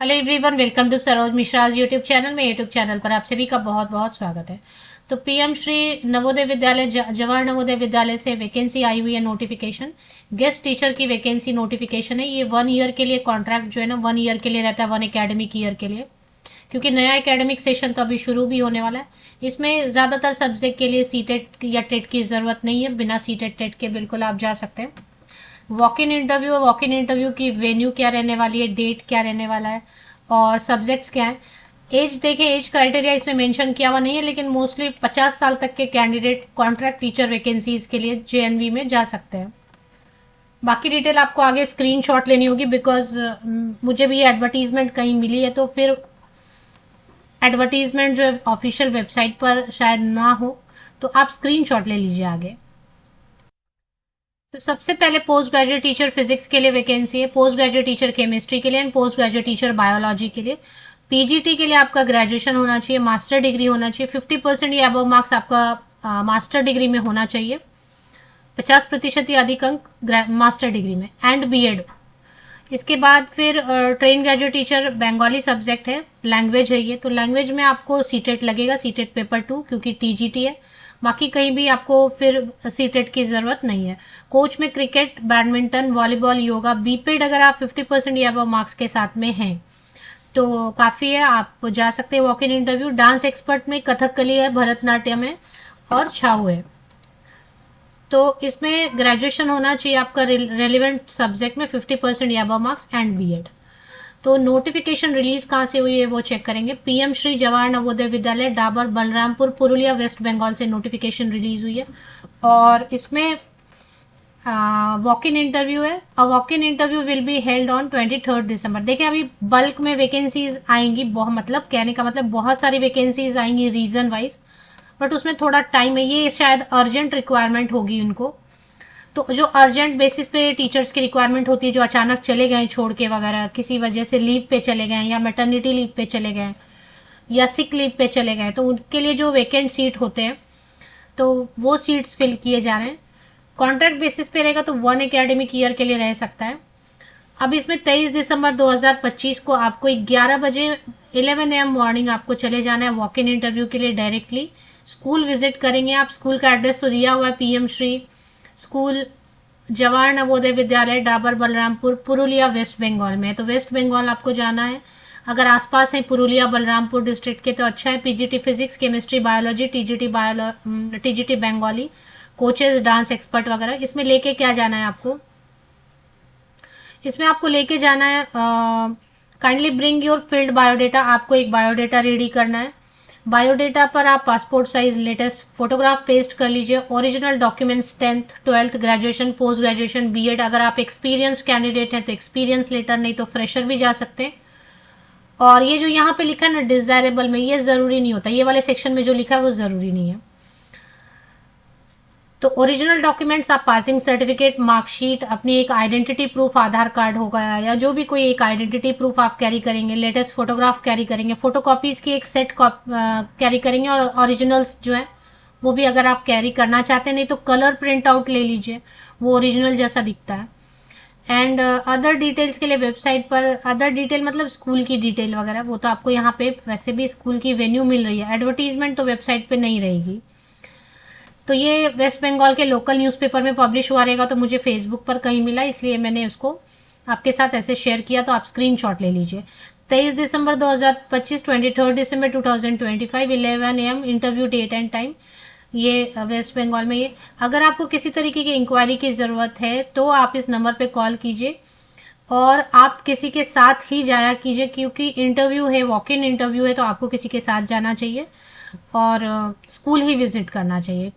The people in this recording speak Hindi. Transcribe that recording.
Hello everyone, welcome to Saroj Mishra's YouTube channel में। यूट्यूब चैनल पर आप सभी का बहुत बहुत स्वागत है। तो पीएम श्री नवोदय विद्यालय जवाहर नवोदय विद्यालय से वैकेंसी आई हुई है। नोटिफिकेशन गेस्ट टीचर की वैकेंसी नोटिफिकेशन है। ये 1 ईयर के लिए कॉन्ट्रैक्ट जो है ना 1 ईयर के लिए रहता है, 1 एकेडमिक ईयर के लिए, क्योंकि नया एकेडमिक सेशन तो अभी शुरू भी होने वाला है। इसमें ज़्यादातर सब्जेक्ट के लिए सीटेट या टेट की ज़रूरत नहीं है। बिना सीटेट टेट के बिल्कुल आप जा सकते हैं। Walk in interview, walk in interview की वेन्यू क्या रहने वाली है, डेट क्या रहने वाला है और सब्जेक्ट्स क्या है। एज देखें, एज क्राइटेरिया इसमें मेंशन किया हुआ नहीं है, लेकिन मोस्टली 50 साल तक के कैंडिडेट कॉन्ट्रैक्ट टीचर वैकेंसीज के लिए जेएनवी में जा सकते हैं। बाकी डिटेल आपको आगे स्क्रीनशॉट लेनी होगी, बिकॉज मुझे भी एडवर्टीजमेंट कहीं मिली है, तो फिर एडवर्टीजमेंट जो ऑफिशियल वेबसाइट पर शायद ना हो, तो आप स्क्रीनशॉट ले लीजिए आगे। तो सबसे पहले पोस्ट ग्रेजुएट टीचर फिजिक्स के लिए वैकेंसी है, पोस्ट ग्रेजुएट टीचर केमिस्ट्री के लिए and post graduate teacher biology के लिए। पीजीटी के लिए आपका ग्रेजुएशन होना चाहिए, मास्टर डिग्री होना चाहिए, 50% या अबव मार्क्स आपका मास्टर डिग्री में होना चाहिए, 50% या अधिक अंक मास्टर डिग्री में एंड बीएड। इसके बाद फिर train graduate teacher Bengali subject है, लैंग्वेज है ये, तो लैंग्वेज में आपको सीटेट लगेगा, सीटेट पेपर 2, क्योंकि टीजीटी है। बाकी कहीं भी आपको फिर सीटेट की जरूरत नहीं है। कोच में cricket, badminton, volleyball, yoga, BPEd अगर आप 50% या अबव मार्क्स के साथ में हैं तो काफ़ी है, आप जा सकते हैं walk in interview. Dance expert में कथकली है, भरतनाट्यम है और छाऊ है। तो इसमें ग्रेजुएशन होना चाहिए आपका रेलिवेंट सब्जेक्ट में, 50% या अबव मार्क्स एंड बीएड। तो नोटिफिकेशन रिलीज कहाँ से हुई है वो चेक करेंगे। पीएम श्री जवाहर नवोदय विद्यालय, डाबर, बलरामपुर, पुरुलिया, वेस्ट बंगाल से नोटिफिकेशन रिलीज हुई है और इसमें वॉक इन इंटरव्यू है। और walk in interview will be held on 23 दिसंबर। देखिए, अभी बल्क में वैकेंसीज आएंगी, मतलब कहने का मतलब बहुत सारी वैकेंसीज आएंगी रीजन वाइज, बट उसमें थोड़ा टाइम है। ये शायद अर्जेंट रिक्वायरमेंट होगी उनको, तो जो अर्जेंट बेसिस पे टीचर्स की रिक्वायरमेंट होती है, जो अचानक चले गए छोड़ के वगैरह, किसी वजह से लीव पे चले गए या मैटरनिटी लीव पे चले गए या सिक लीव पे चले गए, तो उनके लिए जो वेकेंट सीट होते हैं तो वो सीट्स फिल किए जा रहे हैं। कॉन्ट्रैक्ट बेसिस पे रहेगा तो 1 एकेडमिक ईयर के लिए रह सकता है। अब इसमें 23 दिसंबर 2025 को आपको 11 बजे 11 AM मॉर्निंग आपको चले जाना है वॉक इन इंटरव्यू के लिए। डायरेक्टली स्कूल विजिट करेंगे आप। स्कूल का एड्रेस तो दिया हुआ है, PM Shri school Jawahar Navodaya Vidyalaya, Dabur, Balrampur, Purulia, waste Bengal में है। तो वेस्ट बंगाल आपको जाना है। अगर आसपास है पुरुलिया, बलरामपुर डिस्ट्रिक्ट के तो अच्छा है। PGT physics, chemistry, biology, TGT Bengali, coaches, dance expert वगैरह। इसमें लेके क्या जाना है आपको, इसमें आपको लेके जाना है kindly bring your filled biodata. आपको एक बायोडेटा रेडी करना है। बायोडेटा पर आप passport size latest photograph paste कर लीजिए। Original documents 10th 12th graduation, post graduation, BEd. अगर आप एक्सपीरियंस कैंडिडेट हैं तो एक्सपीरियंस लेटर, नहीं तो फ्रेशर भी जा सकते हैं। और ये जो यहाँ पे लिखा है ना डिजायरेबल में, ये जरूरी नहीं होता, ये वाले सेक्शन में जो लिखा है वो जरूरी नहीं है। तो ओरिजिनल डॉक्यूमेंट्स आप पासिंग सर्टिफिकेट, मार्कशीट, अपनी एक आइडेंटिटी प्रूफ, आधार कार्ड होगा या जो भी कोई एक आइडेंटिटी प्रूफ आप कैरी करेंगे। लेटेस्ट फोटोग्राफ कैरी करेंगे। फोटोकॉपीज की एक सेट कैरी करेंगे और ओरिजिनल्स जो है वो भी अगर आप कैरी करना चाहते हैं, नहीं तो कलर प्रिंट आउट ले लीजिए, वो ओरिजिनल जैसा दिखता है। एंड अदर डिटेल्स के लिए वेबसाइट पर, अदर डिटेल मतलब स्कूल की डिटेल वगैरह, वो तो आपको यहाँ पे वैसे भी स्कूल की वेन्यू मिल रही है। एडवर्टीजमेंट तो वेबसाइट पे नहीं रहेगी। तो ये वेस्ट बंगाल के लोकल न्यूज़पेपर में पब्लिश हुआ रहेगा, तो मुझे फेसबुक पर कहीं मिला, इसलिए मैंने उसको आपके साथ ऐसे शेयर किया। तो आप स्क्रीनशॉट ले लीजिए। 23 दिसंबर 2025, 23 दिसंबर 2025, 11 AM interview date and time. ये वेस्ट बंगाल में। ये अगर आपको किसी तरीके की इंक्वायरी की ज़रूरत है तो आप इस नंबर पे कॉल कीजिए और आप किसी के साथ ही जाया कीजिए, क्योंकि इंटरव्यू है, वॉक इन इंटरव्यू है, तो आपको किसी के साथ जाना चाहिए और स्कूल ही विजिट करना चाहिए।